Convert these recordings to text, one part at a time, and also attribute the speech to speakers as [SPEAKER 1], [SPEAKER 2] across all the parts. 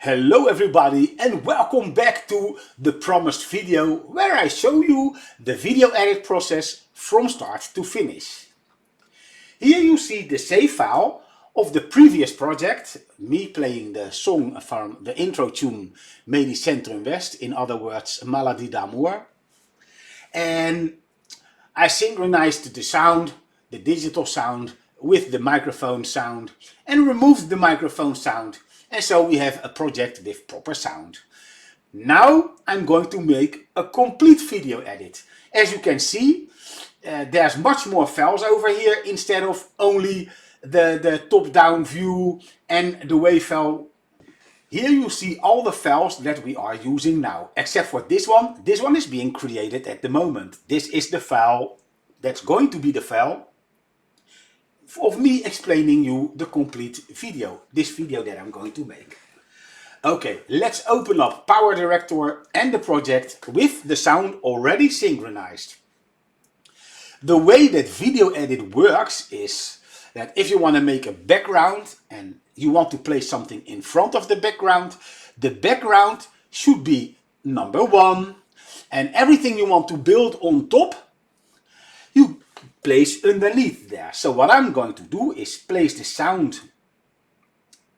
[SPEAKER 1] Hello everybody and welcome back to the promised video where I show you the video edit process from start to finish. Here you see the save file of the previous project, me playing the song from the intro tune Medisch Centrum West, in other words Maladie d'Amour. And I synchronized the sound, the digital sound, with the microphone sound and removed the microphone sound. And so we have a project with proper sound. Now I'm going to make a complete video edit. As you can see, there's much more files over here instead of only the top-down view and the WAV file. Here you see all the files that we are using now, except for this one. This one is being created at the moment. This is the file that's going to be the file of me explaining you the complete video, this video that I'm going to make. Okay, let's open up Power Director and the project with the sound already synchronized. The way that video edit works is that if you want to make a background and you want to place something in front of the background should be number one, and everything you want to build on top, you place underneath there. So what I'm going to do is place the sound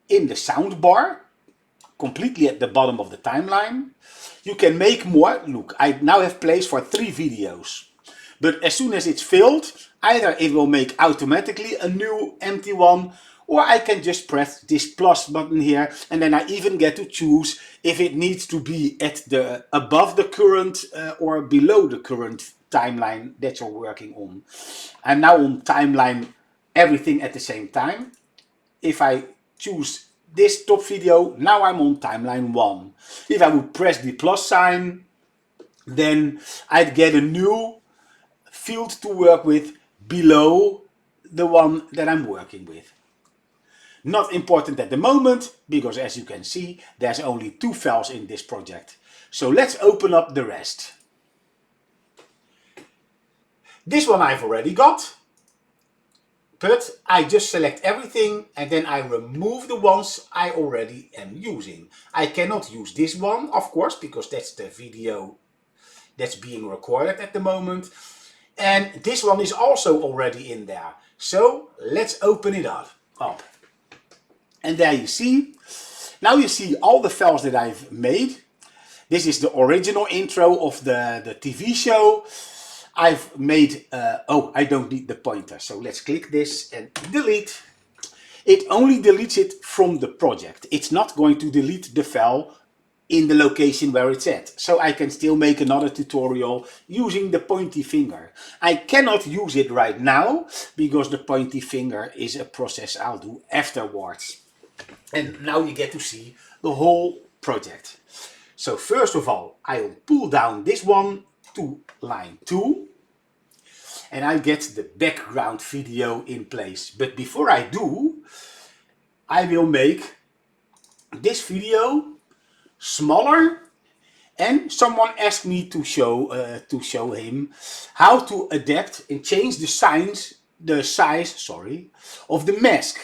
[SPEAKER 1] in the sound bar, completely at the bottom of the timeline. You can make more. Look, I now have place for 3 videos. But as soon as it's filled, either it will make automatically a new empty one, or I can just press this plus button here, and then I even get to choose if it needs to be at the above the current or below the current timeline that you're working on. I'm now on timeline everything at the same time. If I choose this top video, now I'm on timeline 1. If I would press the plus sign, then I'd get a new field to work with below the one that I'm working with. Not important at the moment, because as you can see, there's only 2 files in this project. So let's open up the rest. This one I've already got, but I just select everything and then I remove the ones I already am using. I cannot use this one, of course, because that's the video that's being recorded at the moment. And this one is also already in there. So let's open it up. And there you see. Now you see all the files that I've made. This is the original intro of the TV show. I've made, I don't need the pointer, so let's click this and delete. It only deletes it from the project. It's not going to delete the file in the location where it's at. So I can still make another tutorial using the pointy finger. I cannot use it right now because the pointy finger is a process I'll do afterwards. And now you get to see the whole project. So first of all, I'll pull down this one to line 2 and I get the background video in place. But before I do, I will make this video smaller, and someone asked me to show him how to adapt and change the size of the mask,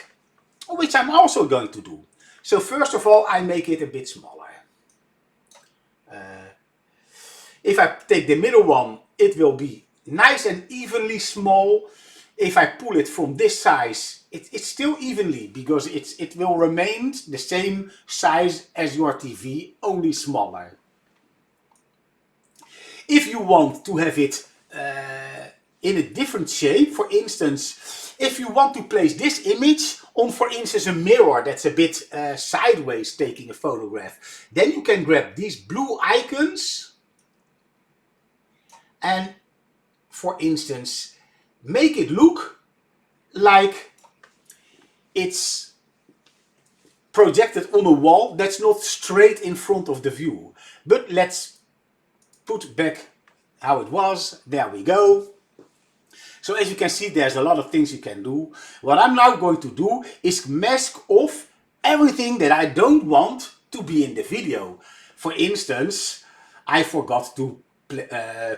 [SPEAKER 1] which I'm also going to do. So first of all, I make it a bit smaller. If I take the middle one, it will be nice and evenly small. If I pull it from this size, it's still evenly, because it will remain the same size as your TV, only smaller. If you want to have it in a different shape, for instance, if you want to place this image on, for instance, a mirror that's a bit sideways taking a photograph, then you can grab these blue icons and, for instance, make it look like it's projected on a wall that's not straight in front of the view. But let's put back how it was. There we go. So as you can see, there's a lot of things you can do. What I'm now going to do is mask off everything that I don't want to be in the video. For instance, I forgot to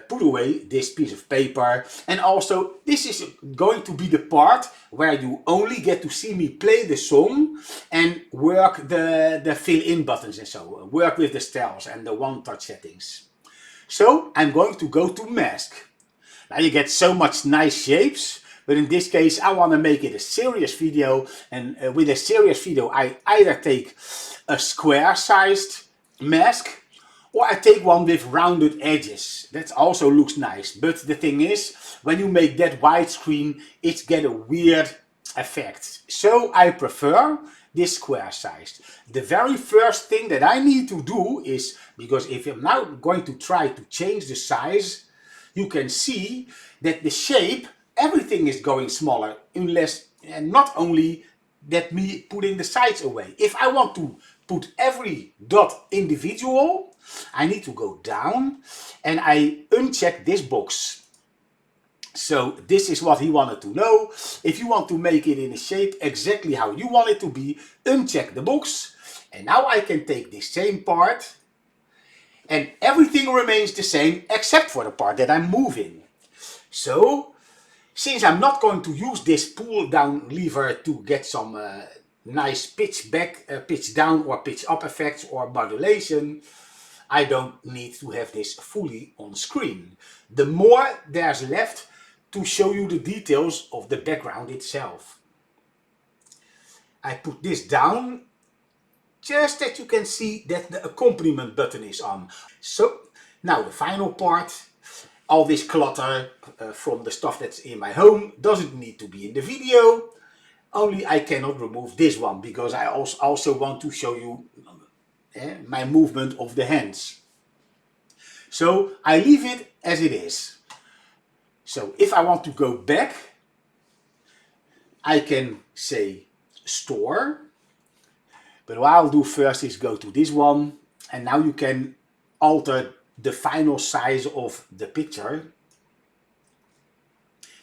[SPEAKER 1] put away this piece of paper, and also this is going to be the part where you only get to see me play the song and work the fill-in buttons and so on, work with the styles and the one-touch settings. So I'm going to go to mask. Now you get so much nice shapes, but in this case I want to make it a serious video, and with a serious video I either take a square sized mask or I take one with rounded edges. That also looks nice, but the thing is, when you make that widescreen, it gets a weird effect. So I prefer this square sized. The very first thing that I need to do is, because if I'm now going to try to change the size, you can see that the shape, everything is going smaller, unless, and not only that me putting the sides away. If I want to put every dot individual, I need to go down and I uncheck this box. So this is what he wanted to know. If you want to make it in a shape exactly how you want it to be, uncheck the box. And now I can take this same part and everything remains the same except for the part that I'm moving. So since I'm not going to use this pull down lever to get some nice pitch back, pitch down or pitch up effects or modulation, I don't need to have this fully on screen. The more there's left to show you the details of the background itself. I put this down just that you can see that the accompaniment button is on. So now the final part. All this clutter from the stuff that's in my home doesn't need to be in the video. Only I cannot remove this one because I also want to show you my movement of the hands. So I leave it as it is. So if I want to go back, I can say store. But what I'll do first is go to this one, and now you can alter the final size of the picture.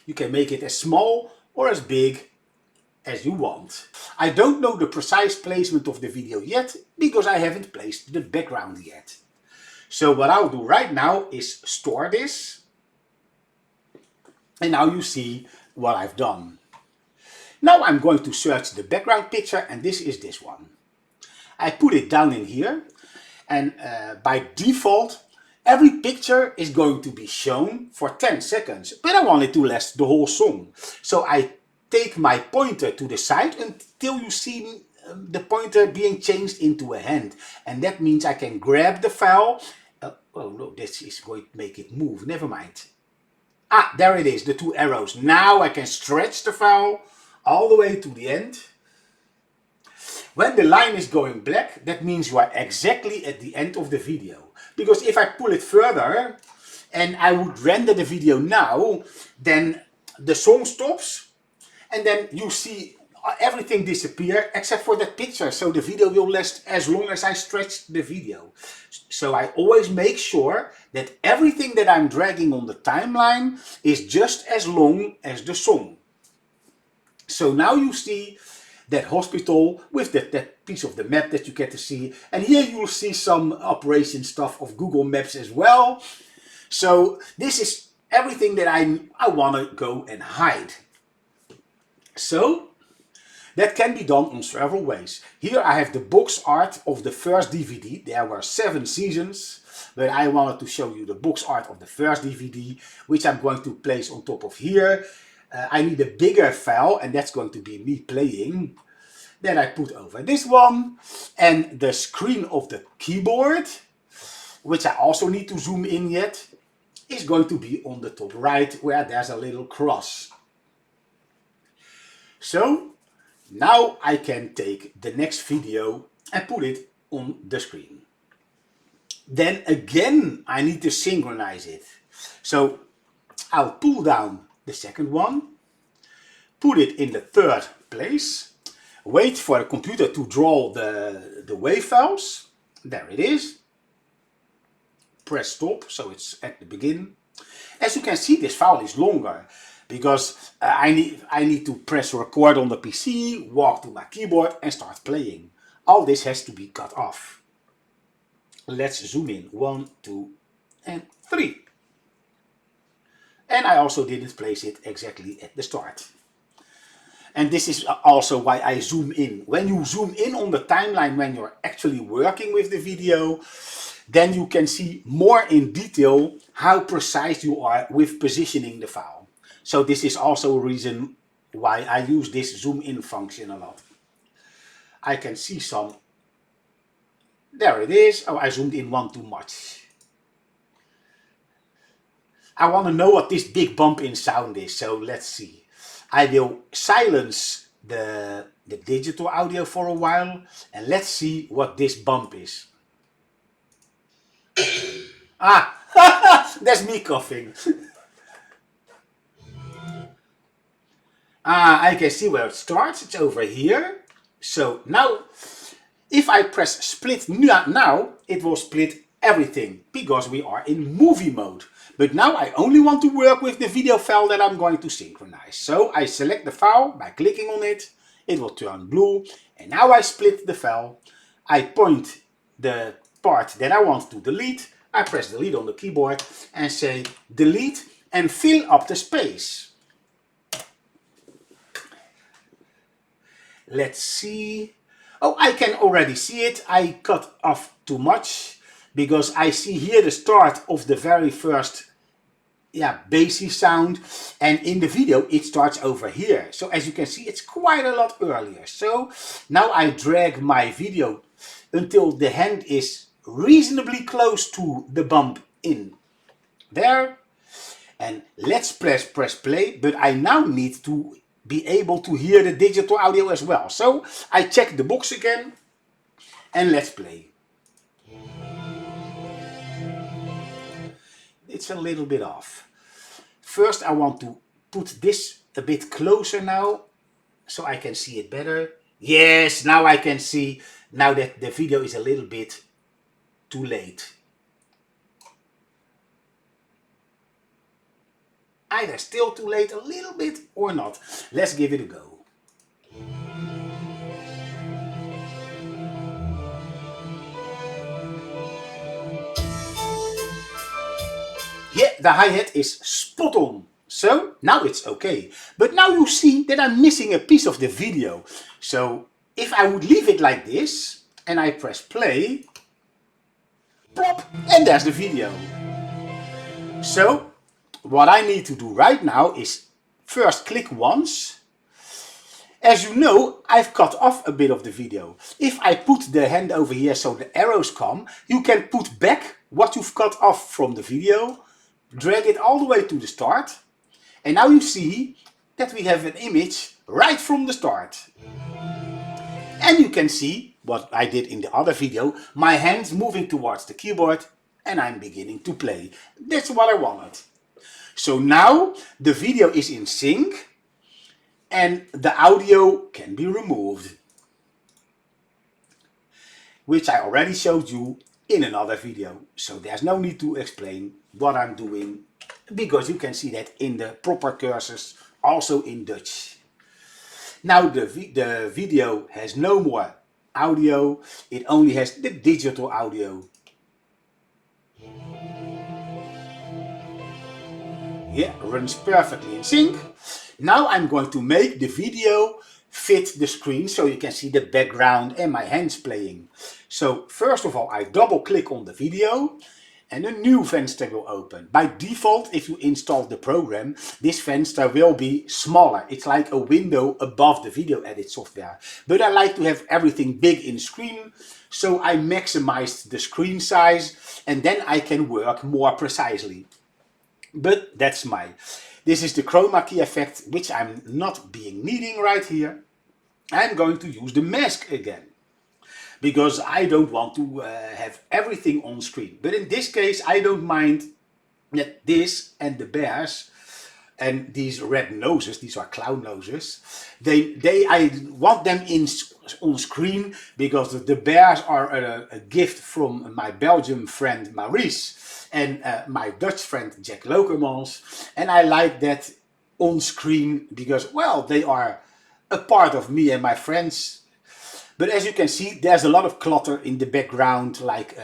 [SPEAKER 1] You can make it as small or as big as you want. I don't know the precise placement of the video yet because I haven't placed the background yet. So what I'll do right now is store this, and now you see what I've done. Now I'm going to search the background picture, and this is this one. I put it down in here, and by default every picture is going to be shown for 10 seconds, but I want it to last the whole song. So I take my pointer to the side until you see the pointer being changed into a hand. And that means I can grab the file. Oh no, this is going to make it move. Never mind. Ah, there it is, the two arrows. Now I can stretch the file all the way to the end. When the line is going black, that means you are exactly at the end of the video. Because if I pull it further and I would render the video now, then the song stops and then you see everything disappear except for that picture. So the video will last as long as I stretch the video. So I always make sure that everything that I'm dragging on the timeline is just as long as the song. So now you see that hospital with that piece of the map that you get to see. And here you'll see some operation stuff of Google Maps as well. So this is everything that I want to go and hide. So that can be done in several ways. Here I have the box art of the first DVD. There were 7 seasons, but I wanted to show you the box art of the first DVD, which I'm going to place on top of here. I need a bigger file, and that's going to be me playing. Then I put over this one, and the screen of the keyboard, which I also need to zoom in yet, is going to be on the top right where there's a little cross. So now I can take the next video and put it on the screen. Then again I need to synchronize it. So I'll pull down the second one, put it in the third place, wait for the computer to draw the wave files. There it is. Press stop, so it's at the beginning. As you can see, this file is longer because I need to press record on the PC, walk to my keyboard and start playing. All this has to be cut off. Let's zoom in. 1, 2, and 3. And I also didn't place it exactly at the start. And this is also why I zoom in. When you zoom in on the timeline when you're actually working with the video, then you can see more in detail how precise you are with positioning the file. So this is also a reason why I use this zoom in function a lot. I can see some. There it is. Oh, I zoomed in one too much. I want to know what this big bump in sound is, so let's see. I will silence the digital audio for a while and let's see what this bump is. Ah, that's me coughing. I can see where it starts. It's over here. So now, if I press split now, it will split everything because we are in movie mode. But now I only want to work with the video file that I'm going to synchronize. So I select the file by clicking on it. It will turn blue. And now I split the file. I point the part that I want to delete. I press delete on the keyboard and say delete and fill up the space. Let's see. Oh, I can already see it. I cut off too much because I see here the start of the very first bassy sound, and in the video it starts over here. So as you can see, it's quite a lot earlier. So now I drag my video until the hand is reasonably close to the bump in there. And let's press play, but I now need to be able to hear the digital audio as well. So I check the box again and let's play. It's a little bit off. First I want to put this a bit closer now so I can see it better. Yes, now I can see, now that the video is a little bit too late. Either still too late a little bit or not. Let's give it a go. Yeah, the hi-hat is spot on. So now it's okay. But now you see that I'm missing a piece of the video. So if I would leave it like this and I press play, plop, and there's the video. So what I need to do right now is first click once. As you know, I've cut off a bit of the video. If I put the hand over here so the arrows come, you can put back what you've cut off from the video, drag it all the way to the start, and now you see that we have an image right from the start. And you can see what I did in the other video, my hands moving towards the keyboard and I'm beginning to play. That's what I wanted. So now the video is in sync and the audio can be removed, which I already showed you in another video. So there's no need to explain what I'm doing because you can see that in the proper cursors, also in Dutch. Now the video has no more audio, it only has the digital audio. Yeah, runs perfectly in sync. Now I'm going to make the video fit the screen so you can see the background and my hands playing. So first of all, I double click on the video and a new Venster will open. By default, if you install the program, this Venster will be smaller. It's like a window above the video edit software. But I like to have everything big in screen, so I maximized the screen size and then I can work more precisely. But that's this is the chroma key effect, which I'm not needing right here. I'm going to use the mask again, because I don't want to have everything on screen. But in this case, I don't mind that this and the bears and these red noses, these are clown noses, I want them on screen because the bears are a gift from my Belgian friend Maurice and my Dutch friend Jack Lokermans, and I like that on screen because, well, they are a part of me and my friends. But as you can see, there's a lot of clutter in the background, like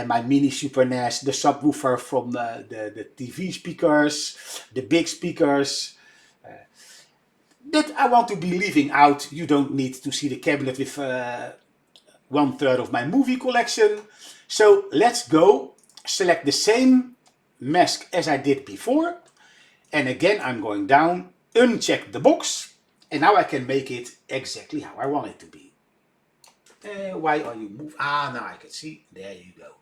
[SPEAKER 1] my mini Super NES, the subwoofer from the TV speakers, the big speakers. That I want to be leaving out. You don't need to see the cabinet with 1/3 of my movie collection. So let's go select the same mask as I did before. And again, I'm going down, uncheck the box, and now I can make it exactly how I want it to be. Why are you moving? Ah, now I can see. There you go.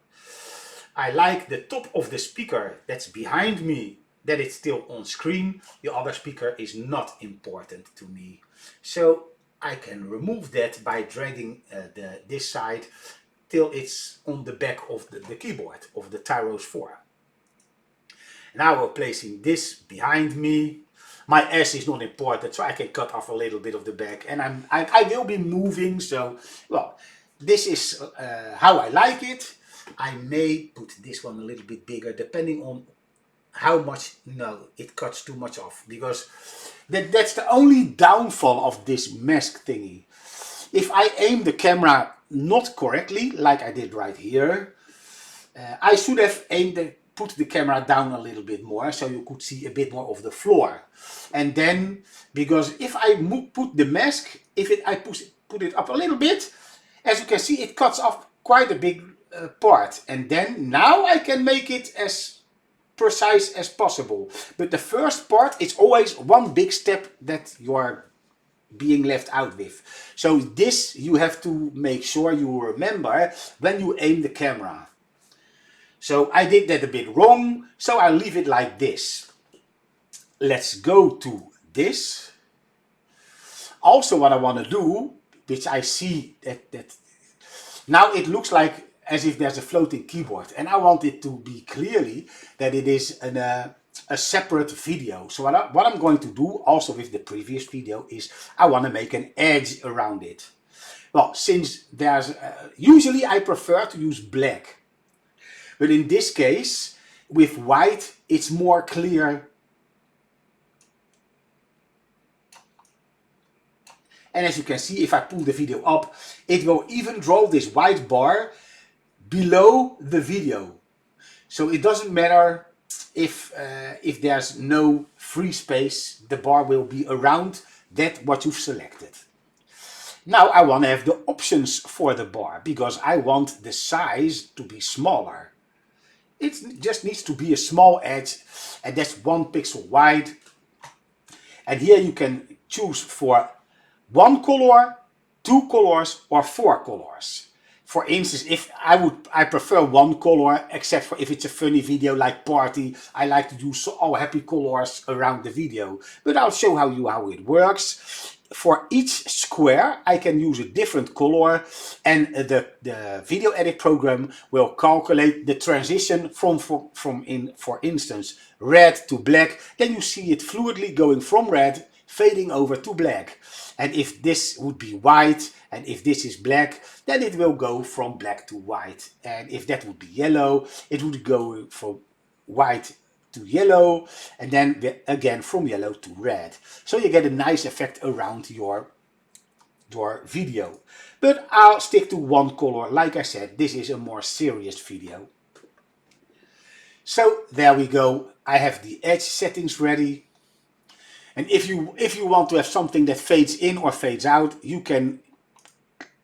[SPEAKER 1] I like the top of the speaker that's behind me, that it's still on screen. The other speaker is not important to me. So I can remove that by dragging this side till it's on the back of the keyboard of the Tyros 4. Now we're placing this behind me. My S is not important, so I can cut off a little bit of the back, and I will be moving. So, well, this is how I like it. I may put this one a little bit bigger, depending on how much. No, it cuts too much off, because that's the only downfall of this mask thingy. If I aim the camera not correctly, like I did right here, I should have put the camera down a little bit more, so you could see a bit more of the floor. And then, because if I put the mask, I put it up a little bit, as you can see, it cuts off quite a big part. And then now I can make it as precise as possible. But the first part is always one big step that you're being left out with. So this you have to make sure you remember when you aim the camera. So I did that a bit wrong, so I'll leave it like this. Let's go to this. Also what I want to do, which I see that now it looks like as if there's a floating keyboard, and I want it to be clearly that it is a separate video. So what I'm going to do also with the previous video is I want to make an edge around it. Well, since there's usually I prefer to use black. But in this case, with white, it's more clear. And as you can see, if I pull the video up, it will even draw this white bar below the video. So it doesn't matter if there's no free space, the bar will be around that what you've selected. Now I want to have the options for the bar, because I want the size to be smaller. It just needs to be a small edge, and that's 1 pixel wide. And here you can choose for 1 color, 2 colors, or 4 colors. For instance, if I prefer 1 color, except for if it's a funny video like party, I like to use all happy colors around the video. But I'll show how it works. For each square I can use a different color, and the video edit program will calculate the transition from for instance red to black. Then you see it fluidly going from red fading over to black. And if this would be white and if this is black, then it will go from black to white. And if that would be yellow, it would go from white to yellow, and then again from yellow to red. So you get a nice effect around your video. But I'll stick to 1 color. Like I said, this is a more serious video. So there we go. I have the edge settings ready. And if you want to have something that fades in or fades out, you can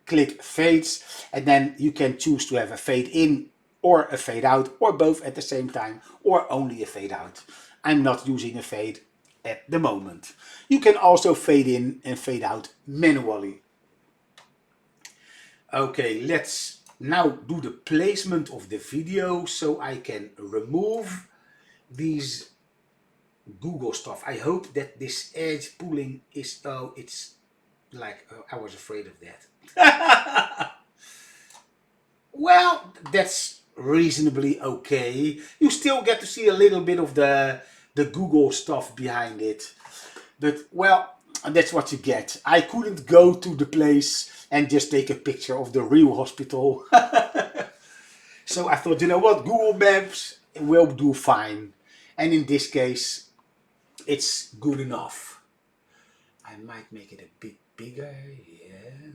[SPEAKER 1] click fades, and then you can choose to have a fade in or a fade out, or both at the same time, or only a fade out. I'm not using a fade at the moment. You can also fade in and fade out manually. Okay, let's now do the placement of the video so I can remove these Google stuff. I hope that this edge pulling is, oh, it's like, oh, I was afraid of that. Well, that's reasonably okay. You still get to see a little bit of the Google stuff behind it. But, well, that's what you get. I couldn't go to the place and just take a picture of the real hospital. So I thought, you know what, Google Maps will do fine. And in this case, it's good enough. I might make it a bit bigger, yeah.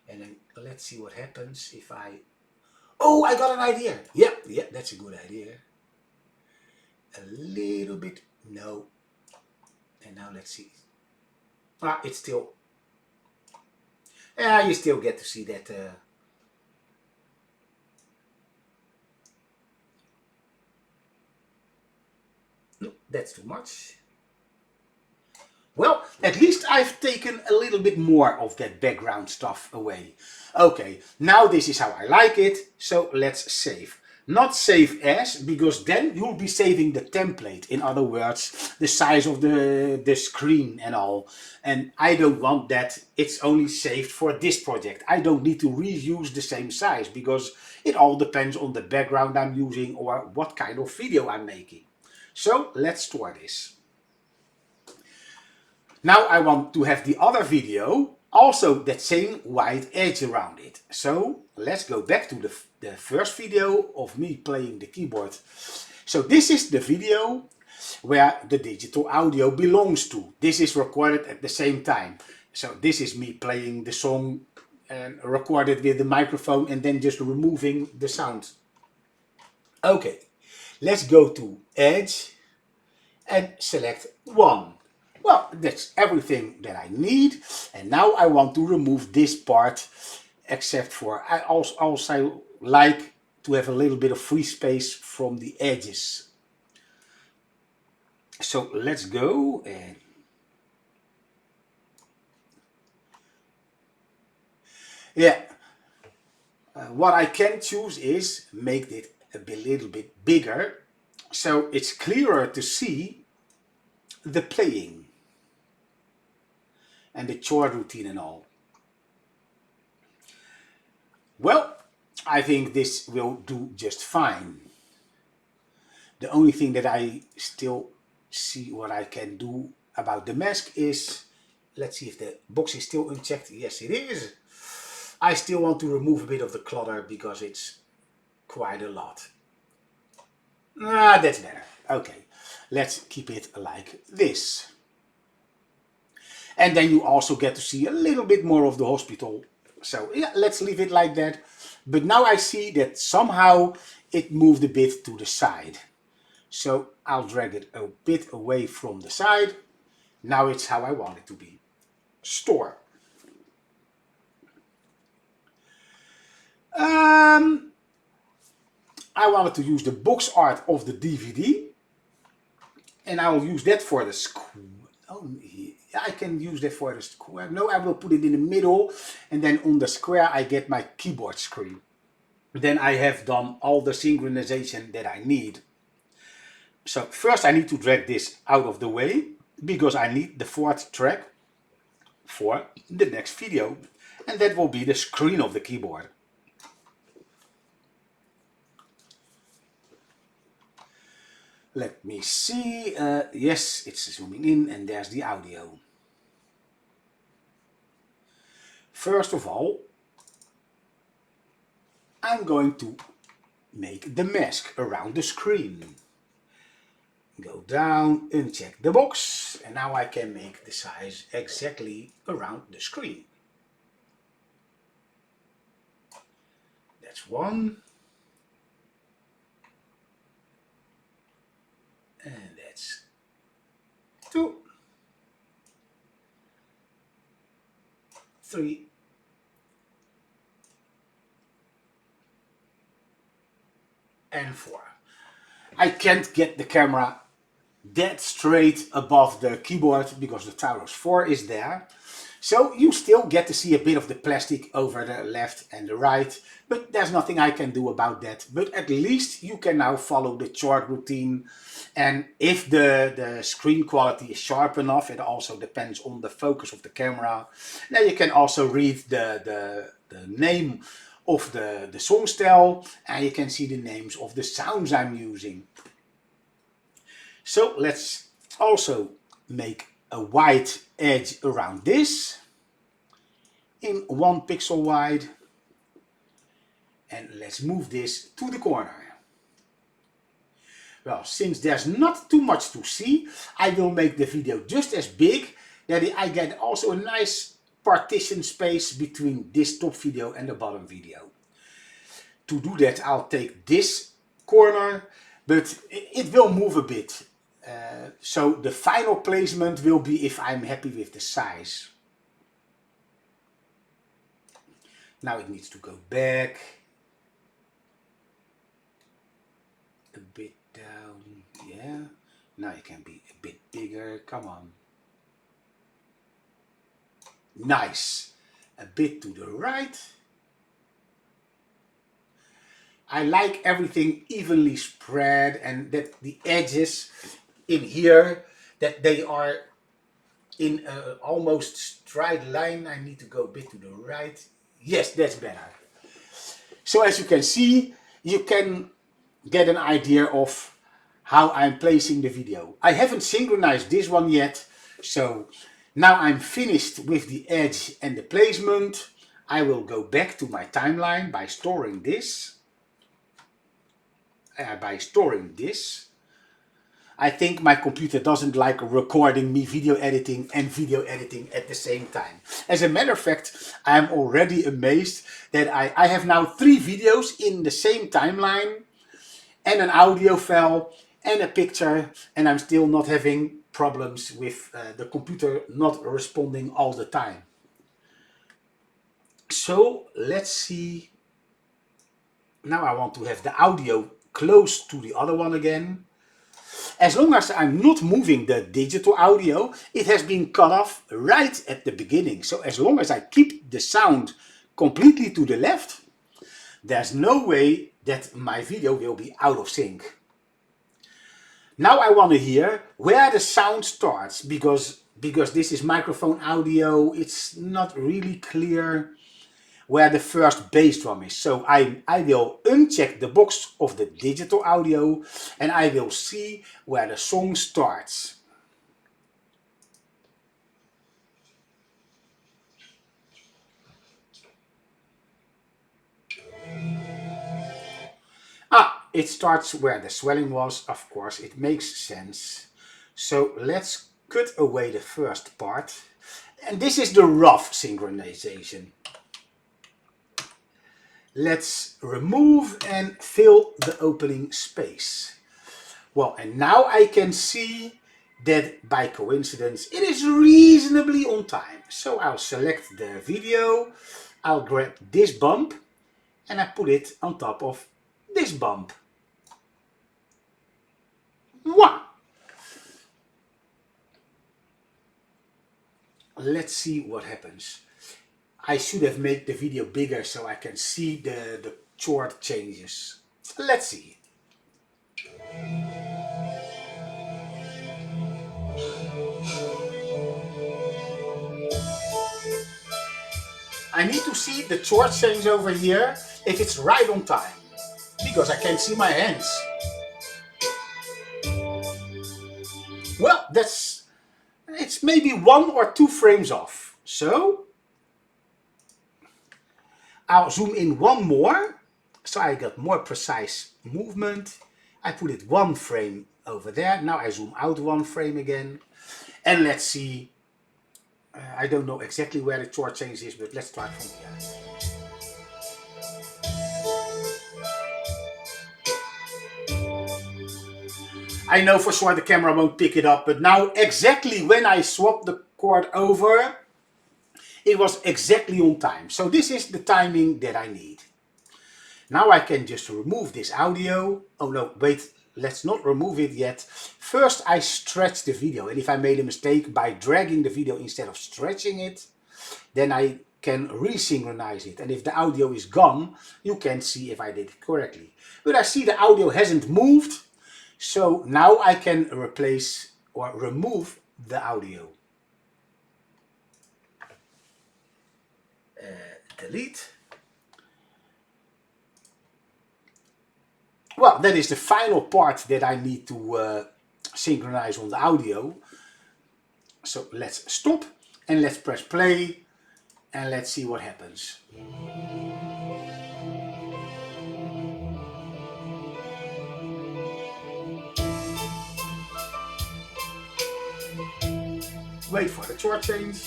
[SPEAKER 1] And then let's see what happens if I Oh, I got an idea. Yeah, yeah, that's a good idea. A little bit, no. And now let's see. Ah, it's still, you still get to see that. No, that's too much. Well, at least I've taken a little bit more of that background stuff away. Okay, now this is how I like it, so let's save. Not save as, because then you'll be saving the template. In other words, the size of the screen and all. And I don't want that. It's only saved for this project. I don't need to reuse the same size, because it all depends on the background I'm using or what kind of video I'm making. So let's store this. Now I want to have the other video also that same white edge around it. So let's go back to the first video of me playing the keyboard. So this is the video where the digital audio belongs to. This is recorded at the same time. So this is me playing the song and recorded with the microphone and then just removing the sound. Okay, let's go to Edge and select 1. Well, that's everything that I need. And now I want to remove this part, except for I also like to have a little bit of free space from the edges. So let's go and yeah, what I can choose is make it a little bit bigger, so it's clearer to see the playing and the chord routine and all. Well, I think this will do just fine. The only thing that I still see what I can do about the mask is, let's see if the box is still unchecked. Yes, it is. I still want to remove a bit of the clutter because it's quite a lot. Ah, that's better. Okay, let's keep it like this. And then you also get to see a little bit more of the hospital. So yeah, let's leave it like that. But now I see that somehow it moved a bit to the side. So I'll drag it a bit away from the side. Now it's how I want it to be. Store. I wanted to use the box art of the DVD. And I will use that for the square. Oh, I can use that for the square. No, I will put it in the middle. And then on the square I get my keyboard screen. Then I have done all the synchronization that I need. So first I need to drag this out of the way, because I need the 4th track for the next video. And that will be the screen of the keyboard. Let me see. Yes, it's zooming in and there's the audio. First of all, I'm going to make the mask around the screen. Go down, uncheck the box, and now I can make the size exactly around the screen. That's 1. And that's 2. 3. And 4. I can't get the camera dead straight above the keyboard because the Taurus 4 is there. So you still get to see a bit of the plastic over the left and the right, but there's nothing I can do about that. But at least you can now follow the chord routine, and if the screen quality is sharp enough, it also depends on the focus of the camera. Now you can also read the name of the song style, and you can see the names of the sounds I'm using. So let's also make a white edge around this in 1 pixel wide, and let's move this to the corner. Well, since there's not too much to see, I will make the video just as big that I get also a nice partition space between this top video and the bottom video. to do that, I'll take this corner, but it will move a bit. So the final placement will be if I'm happy with the size. Now it needs to go back. A bit down, yeah. Now it can be a bit bigger, come on. Nice. A bit to the right. I like everything evenly spread and that the edges in here, that they are in a almost straight line. I need to go a bit to the right. Yes, that's better. So as you can see, you can get an idea of how I'm placing the video. I haven't synchronized this one yet, so now I'm finished with the edge and the placement. I will go back to my timeline by storing this. I think my computer doesn't like recording me video editing and video editing at the same time. As a matter of fact, I'm already amazed that I have now 3 videos in the same timeline and an audio file and a picture, and I'm still not having problems with the computer not responding all the time. So let's see. Now I want to have the audio close to the other one again. As long as I'm not moving the digital audio, it has been cut off right at the beginning. So as long as I keep the sound completely to the left, there's no way that my video will be out of sync. Now I want to hear where the sound starts, because this is microphone audio, it's not really clear where the first bass drum is. So I will uncheck the box of the digital audio and I will see where the song starts. It starts where the swelling was, of course, it makes sense. So let's cut away the first part. And this is the rough synchronization. Let's remove and fill the opening space. Well, and now I can see that by coincidence it is reasonably on time. So I'll select the video, I'll grab this bump and I put it on top of this bump. Wow! Let's see what happens. I should have made the video bigger so I can see the chord changes. Let's see. I need to see the chord change over here if it's right on time, because I can't see my hands. Well, it's maybe 1 or 2 frames off. So I'll zoom in one more, so I got more precise movement. I put it 1 frame over there. Now I zoom out 1 frame again. And let's see. I don't know exactly where the chord change is, but let's start from here. I know for sure the camera won't pick it up, but now exactly when I swap the chord over, it was exactly on time. So this is the timing that I need. Now I can just remove this audio. Oh no, wait, let's not remove it yet. First I stretch the video, and if I made a mistake by dragging the video instead of stretching it, then I can resynchronize it. And if the audio is gone, you can see if I did it correctly. But I see the audio hasn't moved, so now I can replace or remove the audio. Delete. Well, that is the final part that I need to synchronize on the audio. So let's stop and let's press play and let's see what happens. Wait for the chord change.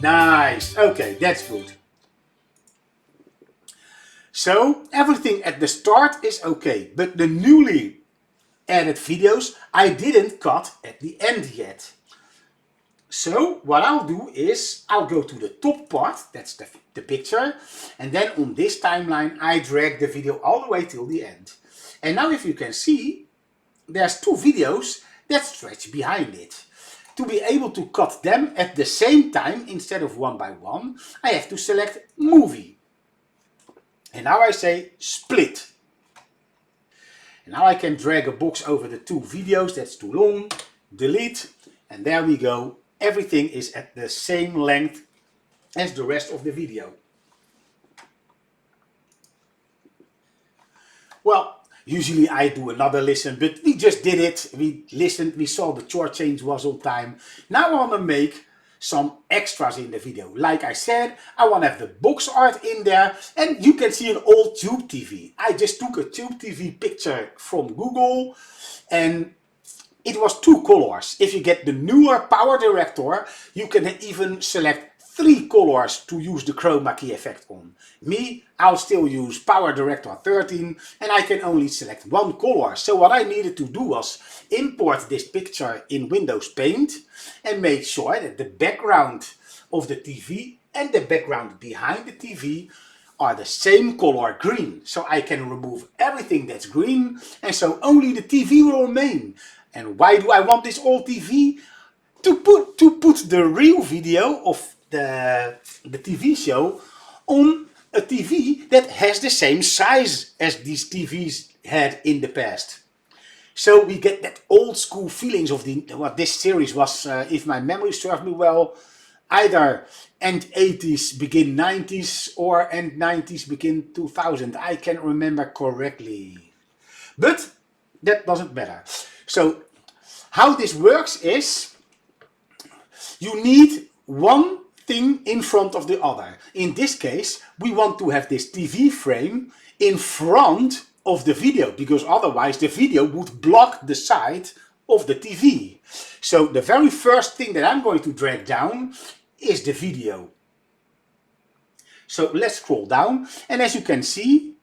[SPEAKER 1] Nice. Okay, that's good. So everything at the start is okay, but the newly added videos I didn't cut at the end yet. So what I'll do is I'll go to the top part, that's the picture, and then on this timeline I drag the video all the way till the end. And now if you can see, there's two videos that stretch behind it. To be able to cut them at the same time instead of one by one, I have to select movie. And now I say split. And now I can drag a box over the two videos, that's too long, delete, and there we go. Everything is at the same length as the rest of the video. Well, usually I do another listen, but we just did it. We listened, we saw the chord change was on time. Now I want to make some extras in the video. Like I said, I want to have the box art in there, and you can see an old tube TV. I just took a tube TV picture from Google, and it was two colors. If you get the newer Power Director, you can even select 3 colors to use the chroma key effect on. Me, I'll still use Power Director 13 and I can only select 1 color. So what I needed to do was import this picture in Windows Paint and make sure that the background of the TV and the background behind the TV are the same color green. So I can remove everything that's green and so only the TV will remain. And why do I want this old TV? To put the real video of the TV show on a TV that has the same size as these TVs had in the past. So we get that old school feelings of what this series was, if my memory serves me well, either end 80s, begin 90s, or end 90s, begin 2000. I can't remember correctly. But that doesn't matter. So how this works is you need one thing in front of the other. In this case, we want to have this TV frame in front of the video, because otherwise the video would block the side of the TV. So the very first thing that I'm going to drag down is the video. So let's scroll down, and as you can see,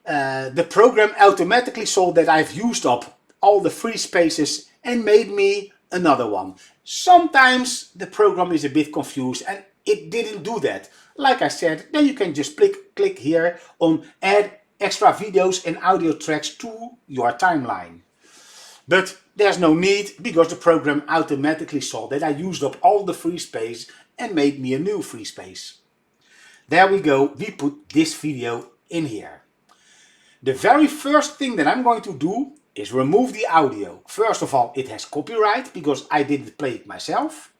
[SPEAKER 1] the program automatically saw that I've used up all the free spaces and made me another one. Sometimes the program is a bit confused and it didn't do that. Like I said, then you can just click here on add extra videos and audio tracks to your timeline. But there's no need, because the program automatically saw that I used up all the free space and made me a new free space. There we go, we put this video in here. The very first thing that I'm going to do is remove the audio. First of all, it has copyright because I didn't play it myself.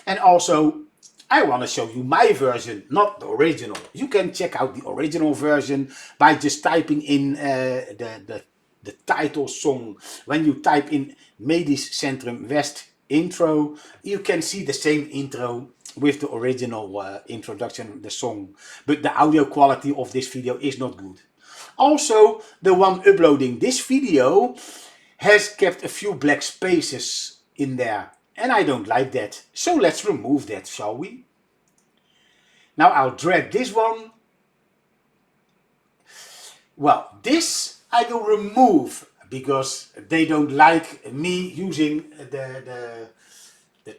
[SPEAKER 1] And also, I want to show you my version, not the original. You can check out the original version by just typing in the title song. When you type in Medisch Centrum West intro, you can see the same intro with the original introduction, the song. But the audio quality of this video is not good. Also, the one uploading this video has kept a few black spaces in there, and I don't like that. So let's remove that, shall we? Now I'll drag this one. Well, this I will remove because they don't like me using the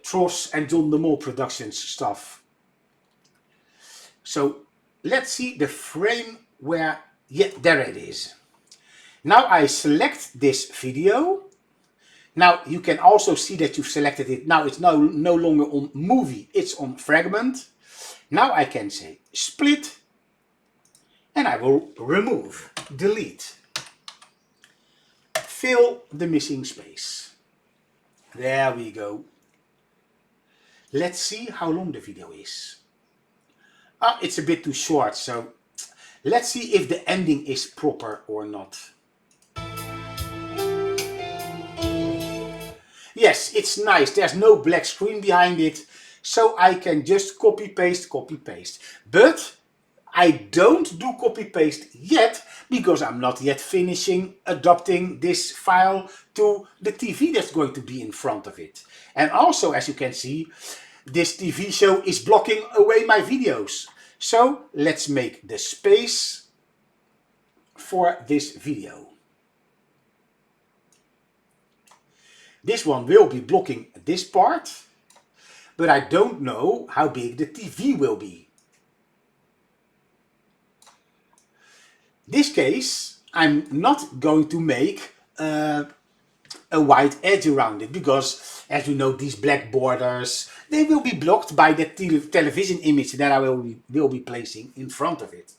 [SPEAKER 1] Tross and John de Mol Productions stuff. So let's see the frame where, yeah, there it is. Now I select this video. Now you can also see that you've selected it. Now it's no longer on movie, it's on fragment. Now I can say split and I will remove, delete. Fill the missing space. There we go. Let's see how long the video is. It's a bit too short, so let's see if the ending is proper or not. Yes, it's nice. There's no black screen behind it, so I can just copy paste. But I don't do copy paste yet because I'm not yet finishing adapting this file to the TV that's going to be in front of it. And also, as you can see, this TV show is blocking away my videos. So let's make the space for this video. This one will be blocking this part, but I don't know how big the TV will be. This case, I'm not going to make a white edge around it, because as you know, these black borders, they will be blocked by the television image that I will be placing in front of it.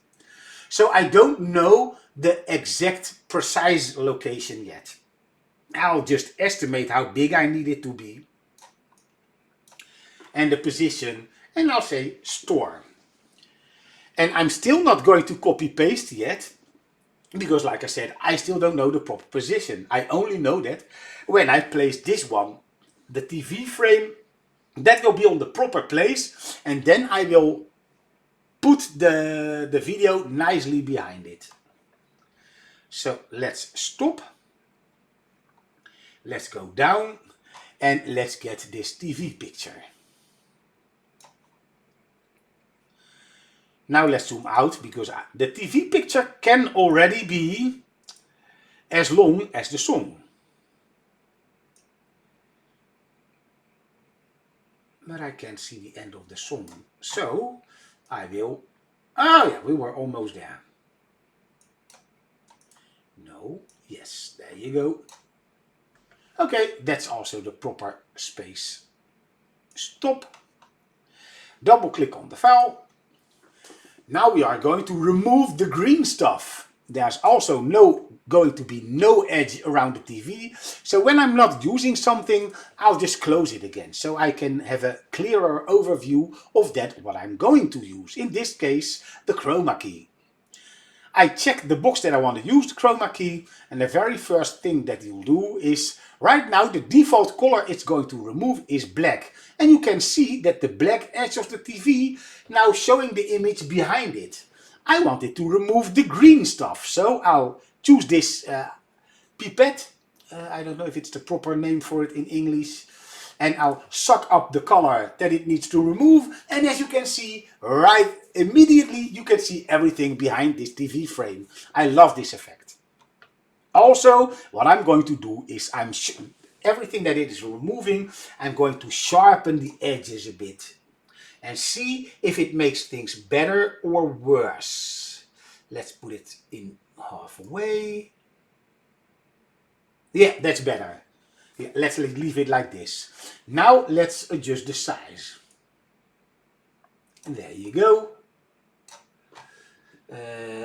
[SPEAKER 1] So I don't know the exact precise location yet. I'll just estimate how big I need it to be and the position, and I'll say store. And I'm still not going to copy paste yet, because like I said, I still don't know the proper position. I only know that when I place this one, the TV frame, that will be on the proper place, and then I will put the video nicely behind it. So let's stop. Let's go down and let's get this TV picture. Now let's zoom out, because the TV picture can already be as long as the song. But I can't see the end of the song. So I will... Oh yeah, we were almost there. No, yes, there you go. Okay, that's also the proper space. Stop. Double click on the file. Now we are going to remove the green stuff. There's also going to be no edge around the TV. So when I'm not using something, I'll just close it again, so I can have a clearer overview of that what I'm going to use. In this case, the chroma key. I check the box that I want to use the chroma key, and the very first thing that you'll do is, right now the default color it's going to remove is black. And you can see that the black edge of the TV now showing the image behind it. I wanted to remove the green stuff, so I'll choose this pipette. I don't know if it's the proper name for it in English. And I'll suck up the color that it needs to remove. And as you can see, right immediately you can see everything behind this TV frame. I love this effect. Also, what I'm going to do is everything that it is removing, I'm going to sharpen the edges a bit and see if it makes things better or worse. Let's put it in halfway. Yeah, that's better. Yeah, let's leave it like this. Now let's adjust the size. And there you go.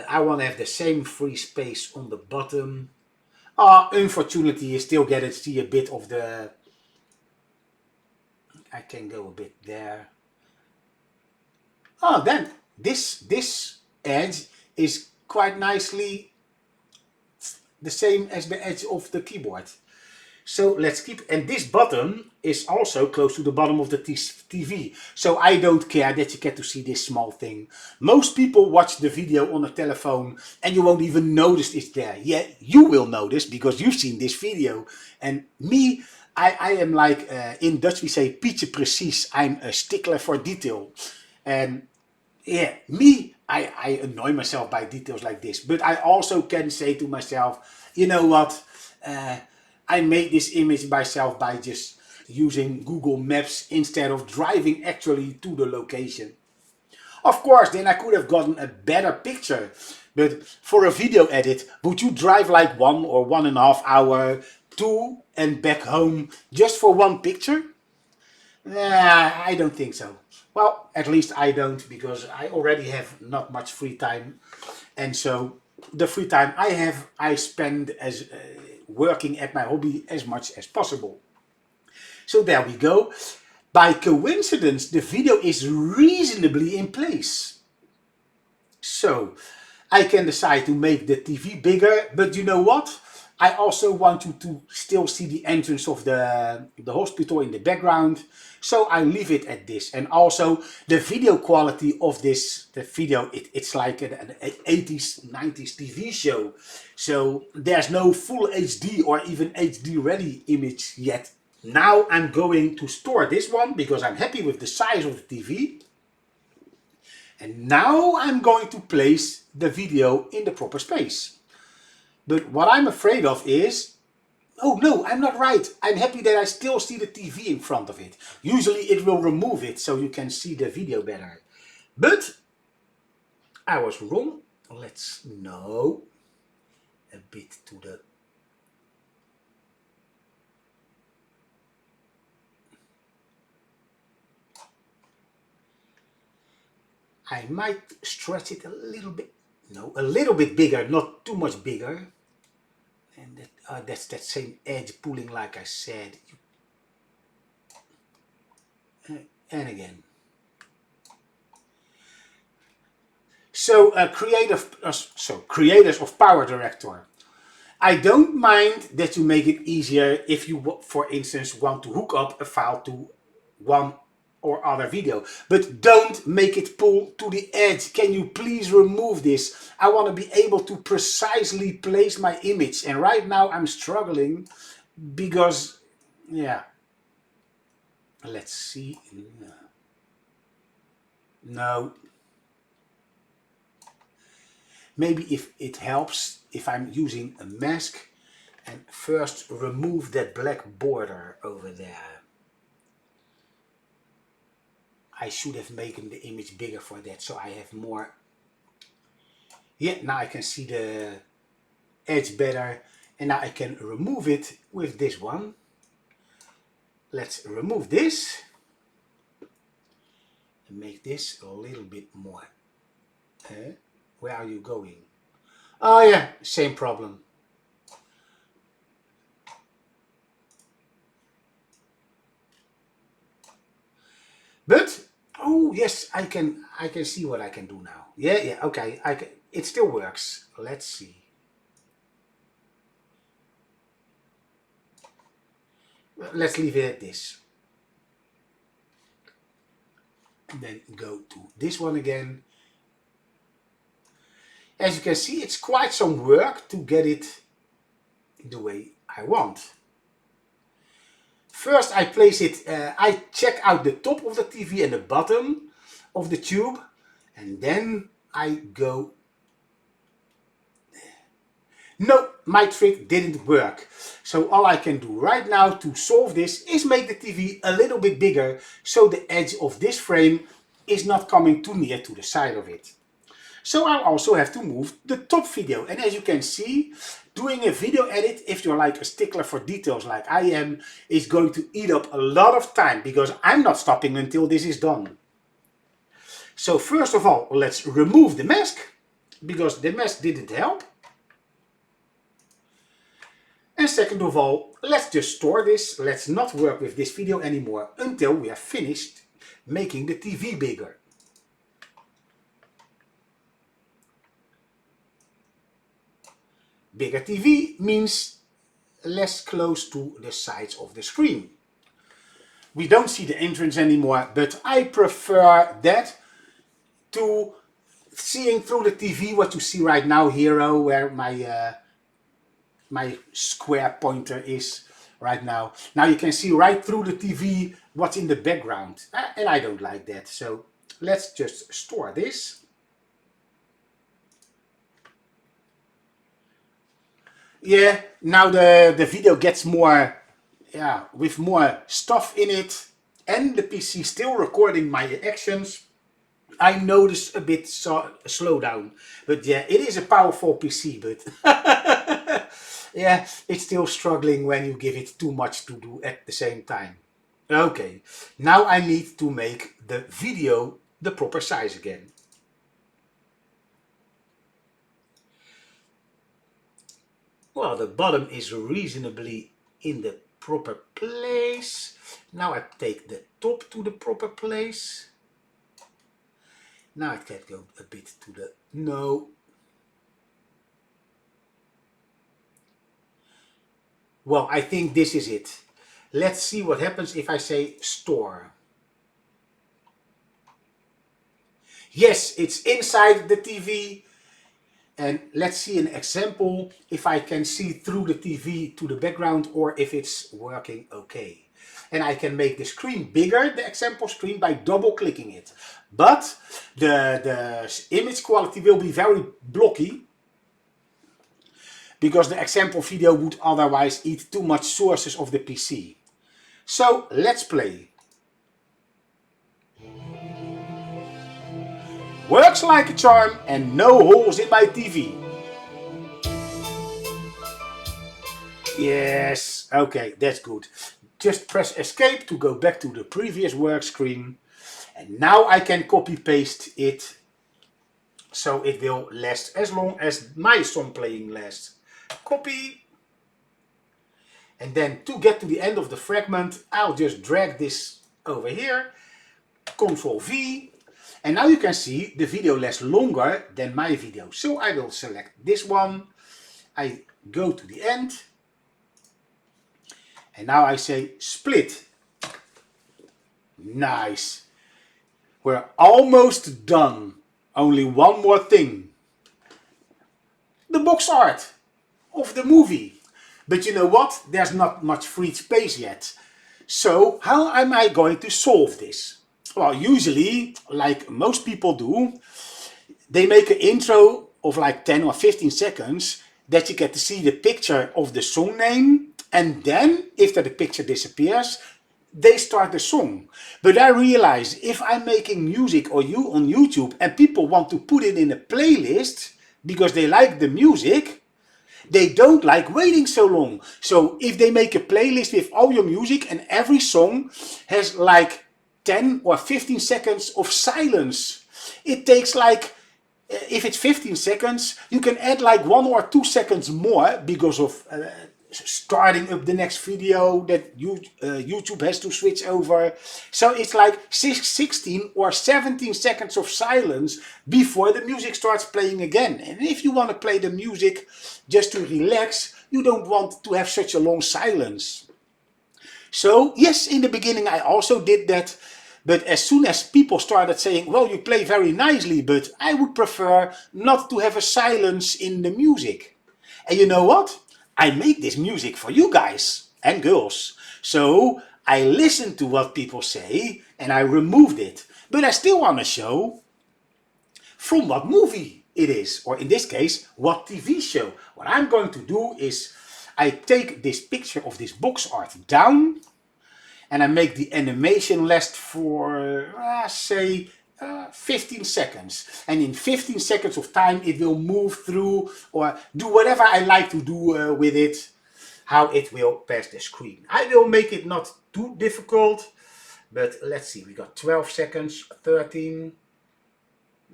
[SPEAKER 1] I want to have the same free space on the bottom. Unfortunately, you still get to see a bit of the... I can go a bit there. Then this edge is quite nicely the same as the edge of the keyboard. So let's keep, and this button is also close to the bottom of the TV. So I don't care that you get to see this small thing. Most people watch the video on a telephone and you won't even notice it's there. Yeah, you will notice because you've seen this video. And me, I am like, in Dutch we say pietje precies. I'm a stickler for detail. And yeah, me, I annoy myself by details like this. But I also can say to myself, you know what, I made this image myself by just using Google Maps instead of driving actually to the location. Of course, then I could have gotten a better picture. But for a video edit, would you drive like 1 or 1.5 hours to and back home just for one picture? I don't think so. Well, at least I don't, because I already have not much free time. And so the free time I have, I spend as working at my hobby as much as possible. So there we go. By coincidence, the video is reasonably in place. So I can decide to make the TV bigger, but you know what? I also want you to still see the entrance of the hospital in the background. So I leave it at this. And also the video quality of the video, it's like an 80s, 90s TV show. So there's no full HD or even HD ready image yet. Now I'm going to store this one because I'm happy with the size of the TV. And now I'm going to place the video in the proper space. But what I'm afraid of is, oh no, I'm not right. I'm happy that I still see the TV in front of it. Usually it will remove it so you can see the video better. But I was wrong. Let's know a bit to the... I might stretch it a little bit. No, a little bit bigger, not too much bigger. And that's that same edge pulling like I said. And again. So creators of Power Director. I don't mind that you make it easier if you, for instance, want to hook up a file to one or other video. But don't make it pull to the edge. Can you please remove this? I want to be able to precisely place my image. And right now I'm struggling because, yeah. Let's see. No. Maybe if it helps if I'm using a mask and first remove that black border over there. I should have made the image bigger for that so I have more. Yeah, now I can see the edge better and now I can remove it with this one. Let's remove this and make this a little bit more. Where are you going? Oh yeah, same problem. But oh yes, I can see what I can do now. Yeah, okay, it still works. Let's see. Let's leave it at this. And then go to this one again. As you can see, it's quite some work to get it the way I want. First I place it, I check out the top of the TV and the bottom of the tube, and then I go. No, my trick didn't work. So all I can do right now to solve this is make the TV a little bit bigger so the edge of this frame is not coming too near to the side of it. So I'll also have to move the top video. And as you can see, doing a video edit, if you're like a stickler for details like I am, is going to eat up a lot of time because I'm not stopping until this is done. So first of all, let's remove the mask because the mask didn't help. And second of all, let's just store this. Let's not work with this video anymore until we are finished making the TV bigger. Bigger TV means less close to the sides of the screen. We don't see the entrance anymore, but I prefer that to seeing through the TV what you see right now here, where my square pointer is right now. Now you can see right through the TV what's in the background, and I don't like that. So let's just store this. Yeah, now the video gets more, with more stuff in it, and the PC still recording my actions. I notice a bit slowdown, but yeah, it is a powerful PC, but yeah, it's still struggling when you give it too much to do at the same time. Okay, now I need to make the video the proper size again. Well, the bottom is reasonably in the proper place. Now I take the top to the proper place. Now it can go a bit to the... No. Well, I think this is it. Let's see what happens if I say store. Yes, it's inside the TV. And let's see an example if I can see through the TV to the background or if it's working okay. and I can make the screen bigger, the example screen, by double clicking it. But the image quality will be very blocky, because the example video would otherwise eat too much sources of the PC. So let's play. Works like a charm and no holes in my TV. Yes, okay, that's good. Just press escape to go back to the previous work screen. And now I can copy paste it, so it will last as long as my song playing lasts. Copy. And then to get to the end of the fragment, I'll just drag this over here. Ctrl V. And now you can see the video lasts longer than my video. So I will select this one. I go to the end. And now I say split. Nice. We're almost done. Only one more thing. The box art of the movie. But you know what? There's not much free space yet. So how am I going to solve this? Well, usually, like most people do, they make an intro of like 10 or 15 seconds that you get to see the picture of the song name, and then, after the picture disappears, they start the song. But I realize if I'm making music or you on YouTube and people want to put it in a playlist because they like the music, they don't like waiting so long. So if they make a playlist with all your music and every song has like 10 or 15 seconds of silence, it takes like, if it's 15 seconds, you can add like 1 or 2 seconds more because of starting up the next video that YouTube has to switch over. So it's like 16 or 17 seconds of silence before the music starts playing again. And if you want to play the music just to relax, you don't want to have such a long silence. So yes, in the beginning I also did that. But as soon as people started saying, well, you play very nicely, but I would prefer not to have a silence in the music. And you know what? I make this music for you guys and girls. So I listened to what people say and I removed it. But I still want to show from what movie it is, or in this case, what TV show. What I'm going to do is I take this picture of this box art down, and I make the animation last for, say, 15 seconds. And in 15 seconds of time it will move through or do whatever I like to do with it, how it will pass the screen. I will make it not too difficult, but let's see, we got 12 seconds, 13.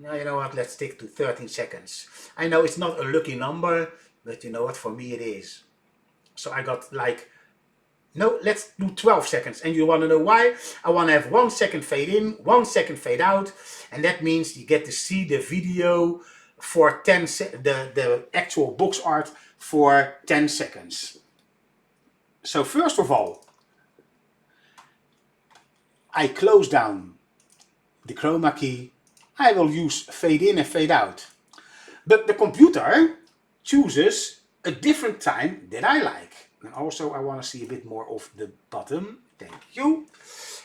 [SPEAKER 1] Now you know what, let's stick to 13 seconds. I know it's not a lucky number, but you know what, for me it is. So I got like, no, let's do 12 seconds. And you want to know why? I want to have 1 second fade in, 1 second fade out. And that means you get to see the video for 10 the actual box art for 10 seconds. So first of all, I close down the chroma key. I will use fade in and fade out. But the computer chooses a different time that I like. And also I want to see a bit more of the bottom. Thank you.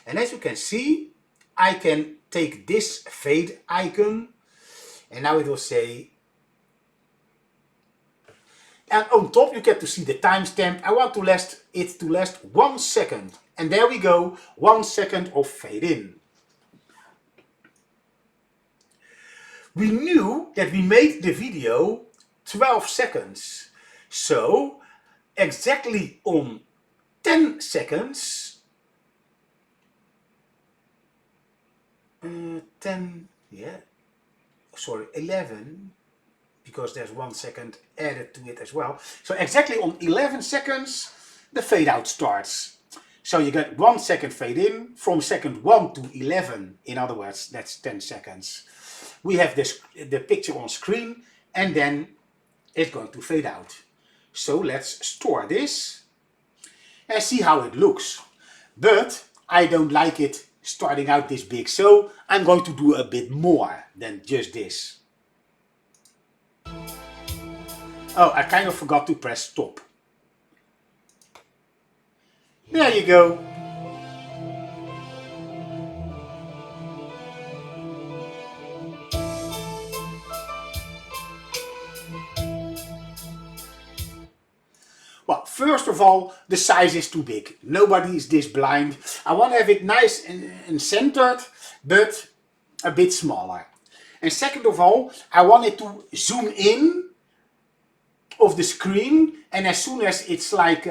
[SPEAKER 1] And as you can see, I can take this fade icon and now it will say, and on top you get to see the timestamp. I want it to last 1 second. And there we go, 1 second of fade in. We knew that we made the video 12 seconds. So exactly on 10 seconds, 11, because there's 1 second added to it as well. So exactly on 11 seconds, the fade out starts. So you get 1 second fade in from second 1 to 11. In other words, that's 10 seconds. We have the picture on screen and then it's going to fade out. So let's store this and see how it looks. But I don't like it starting out this big, so I'm going to do a bit more than just this. Oh, I kind of forgot to press stop. There you go. First of all, the size is too big. Nobody is this blind. I want to have it nice and centered, but a bit smaller. And second of all, I want it to zoom in of the screen, and as soon as it's like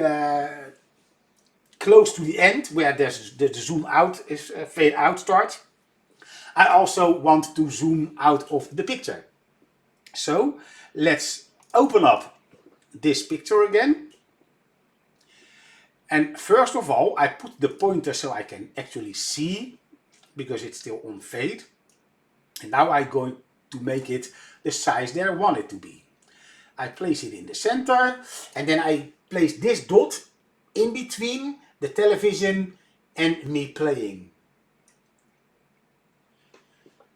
[SPEAKER 1] close to the end, where there's the zoom out is fade out starts, I also want to zoom out of the picture. So let's open up this picture again. And first of all, I put the pointer so I can actually see, because it's still on fade. And now I'm going to make it the size that I want it to be. I place it in the center, and then I place this dot in between the television and me playing.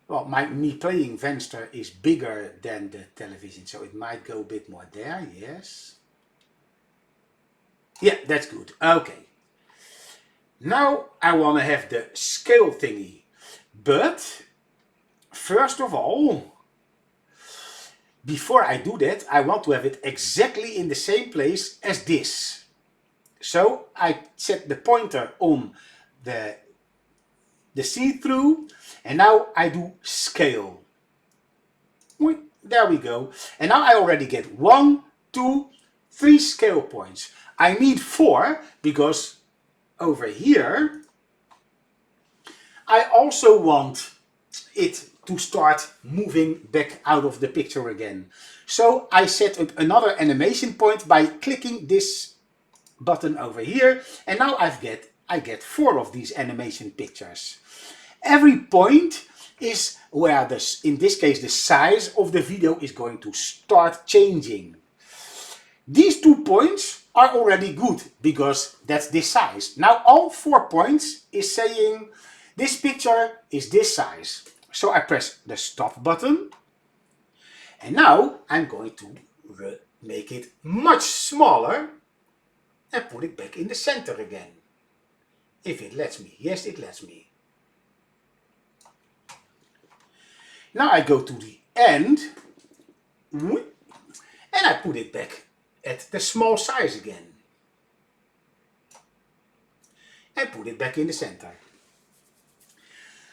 [SPEAKER 1] Well, my me playing venster is bigger than the television, so it might go a bit more there, yes. Yeah, that's good. Okay. Now I want to have the scale thingy. But first of all, before I do that, I want to have it exactly in the same place as this. So I set the pointer on the see-through, and now I do scale. There we go. And now I already get 1, 2, 3 scale points. I need 4 because over here I also want it to start moving back out of the picture again. So I set another animation point by clicking this button over here, and now I get 4 of these animation pictures. Every point is where in this case the size of the video is going to start changing. These 2 points are already good because that's this size. Now all 4 points is saying this picture is this size. So I press the stop button, and now I'm going to make it much smaller and put it back in the center again. If it lets me. Yes, it lets me. Now I go to the end and I put it back at the small size again. And put it back in the center.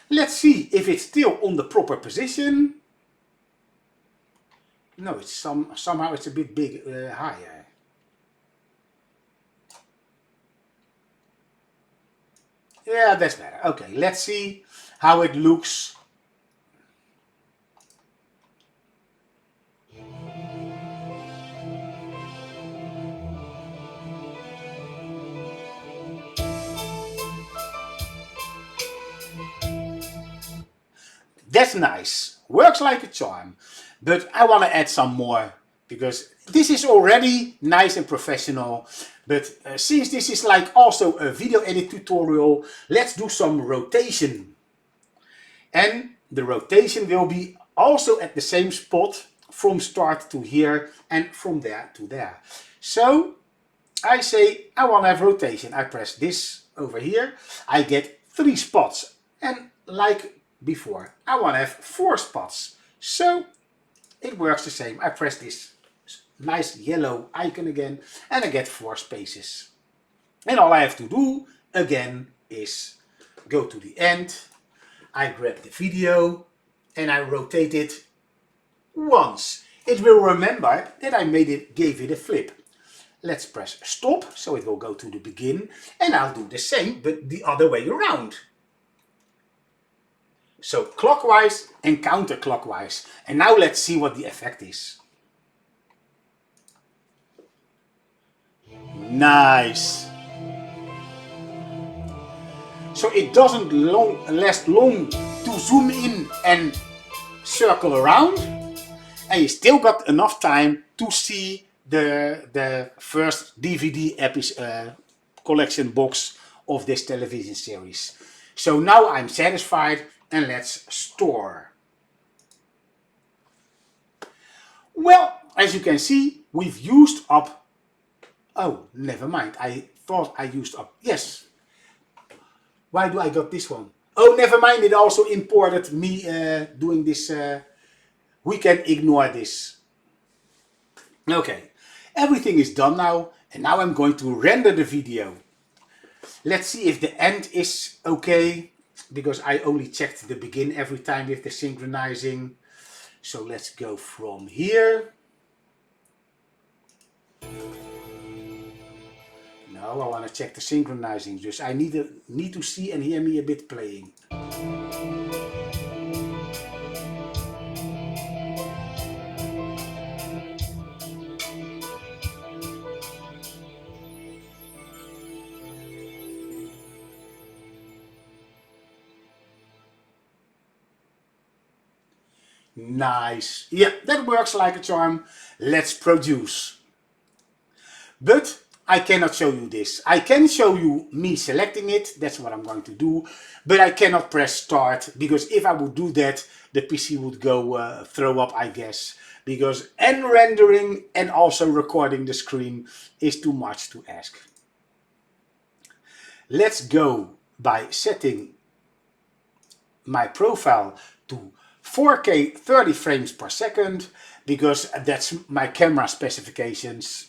[SPEAKER 1] Let's see if it's still on the proper position. No, it's somehow it's a bit big, higher. Yeah, that's better. Okay, let's see how it looks. That's nice. Works like a charm. But I want to add some more, because this is already nice and professional. But since this is like also a video edit tutorial, let's do some rotation. And the rotation will be also at the same spot from start to here and from there to there. So I say I want to have rotation. I press this over here. I get 3 spots. And like before, I want to have 4 spots. So it works the same. I press this nice yellow icon again and I get 4 spaces. And all I have to do again is go to the end. I grab the video and I rotate it once. It will remember that I gave it a flip. Let's press stop, so it will go to the begin, and I'll do the same but the other way around. So clockwise and counterclockwise. And now let's see what the effect is. Nice. So it doesn't last long to zoom in and circle around, and you still got enough time to see the first DVD episode collection box of this television series. So now I'm satisfied, and let's store. Well, as you can see, we've used up. Oh, never mind. I thought I used up. Yes. Why do I got this one? Oh, never mind. It also imported me doing this. We can ignore this. Okay. Everything is done now, And now I'm going to render the video. Let's see if the end is okay, because I only checked the begin every time with the synchronizing. So let's go from here. No, I want to check the synchronizing, dus I need to see and hear me a bit playing. Nice. Yeah, that works like a charm. Let's produce. But I cannot show you this. I can show you me selecting it. That's what I'm going to do. But I cannot press start, because if I would do that, the PC would go throw up, I guess. Because and rendering and also recording the screen is too much to ask. Let's go by setting my profile to 4K 30 frames per second, because that's my camera specifications.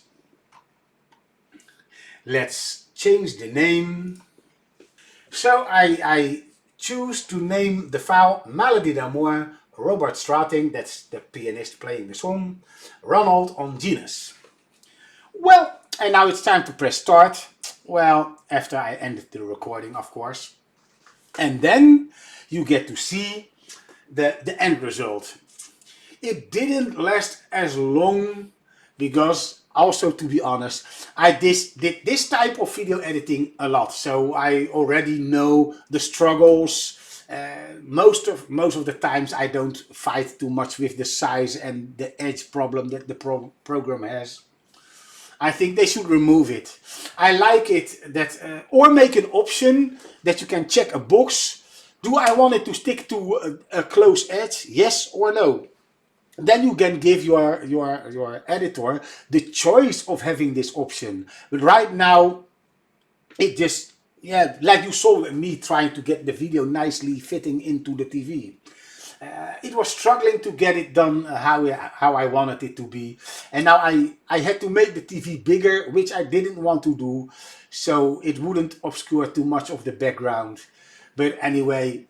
[SPEAKER 1] Let's change the name. So I choose to name the file Maladie d'Amour, Robert Strating, that's the pianist playing the song, Ronald on Genos. Well, and now it's time to press start. Well, after I ended the recording, of course. And then you get to see the end result. It didn't last as long, because also, to be honest, I did this type of video editing a lot, so I already know the struggles. Most of the times I don't fight too much with the size and the edge problem that the program has. I think they should remove it. I like it that, or make an option that you can check a box. Do I want it to stick to a close edge? Yes or no? Then you can give your editor the choice of having this option. But right now, it just, yeah, like you saw me trying to get the video nicely fitting into the TV. It was struggling to get it done how I wanted it to be. And now I had to make the TV bigger, which I didn't want to do, so it wouldn't obscure too much of the background. But anyway,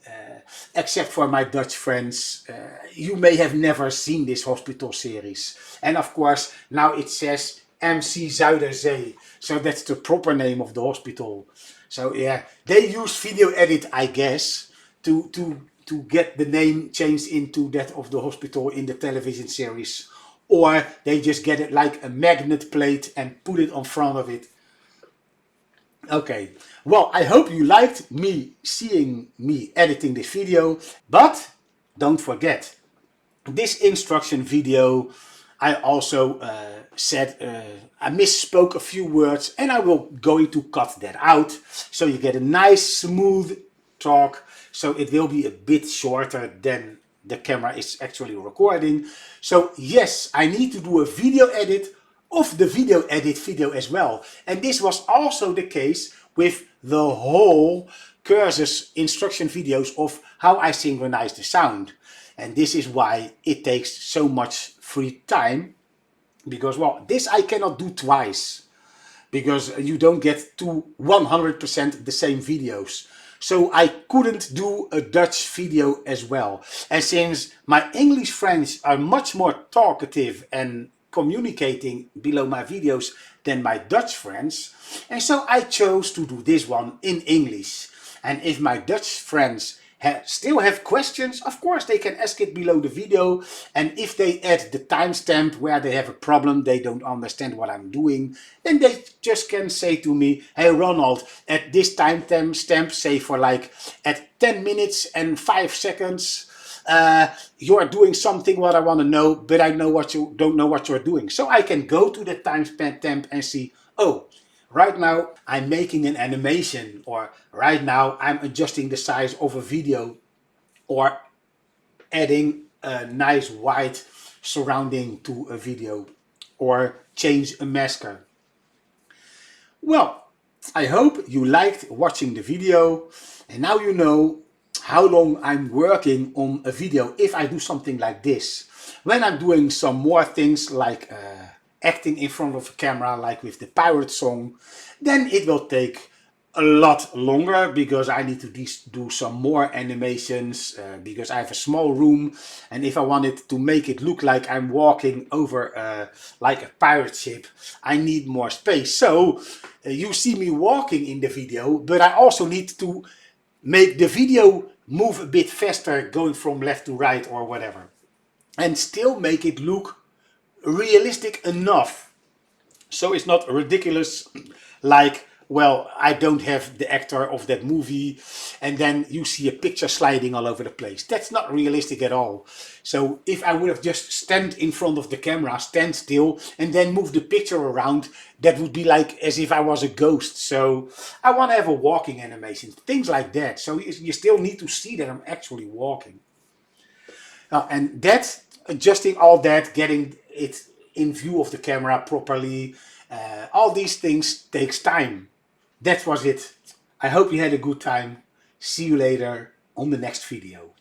[SPEAKER 1] except for my Dutch friends, you may have never seen this hospital series. And of course, now it says MC Zuiderzee. So that's the proper name of the hospital. So yeah, they use video edit, I guess, to get the name changed into that of the hospital in the television series. Or they just get it like a magnet plate and put it on front of it. Okay, well, I hope you liked me seeing me editing this video, but don't forget, this instruction video, I also said I misspoke a few words, and I will going to cut that out, so you get a nice smooth talk, so it will be a bit shorter than the camera is actually recording. So yes, I need to do a video edit of the video edit video as well. And this was also the case with the whole cursus instruction videos of how I synchronize the sound. And this is why it takes so much free time, because, well, this I cannot do twice, because you don't get to 100% the same videos. So I couldn't do a Dutch video as well. And since my English friends are much more talkative and communicating below my videos than my Dutch friends, and so I chose to do this one in English. And if my Dutch friends still have questions, of course they can ask it below the video, and if they add the timestamp where they have a problem, they don't understand what I'm doing, then they just can say to me, hey Ronald, at this timestamp, say for like at 10 minutes and 5 seconds, you are doing something what I want to know, but I know what you don't know what you're doing. So I can go to the timestamp and see, oh, right now I'm making an animation, or right now I'm adjusting the size of a video, or adding a nice white surrounding to a video, or change a masker. Well, I hope you liked watching the video, and now you know how long I'm working on a video if I do something like this. When I'm doing some more things like acting in front of a camera like with the pirate song, then it will take a lot longer because I need to do some more animations because I have a small room, and if I wanted to make it look like I'm walking over like a pirate ship, I need more space. So you see me walking in the video, but I also need to make the video move a bit faster, going from left to right or whatever, and still make it look realistic enough so it's not ridiculous like, well, I don't have the actor of that movie and then you see a picture sliding all over the place. That's not realistic at all. So if I would have just stand in front of the camera, stand still, and then move the picture around, that would be like as if I was a ghost. So I want to have a walking animation, things like that. So you still need to see that I'm actually walking. And that, adjusting all that, getting it in view of the camera properly, all these things takes time. That was it. I hope you had a good time. See you later on the next video.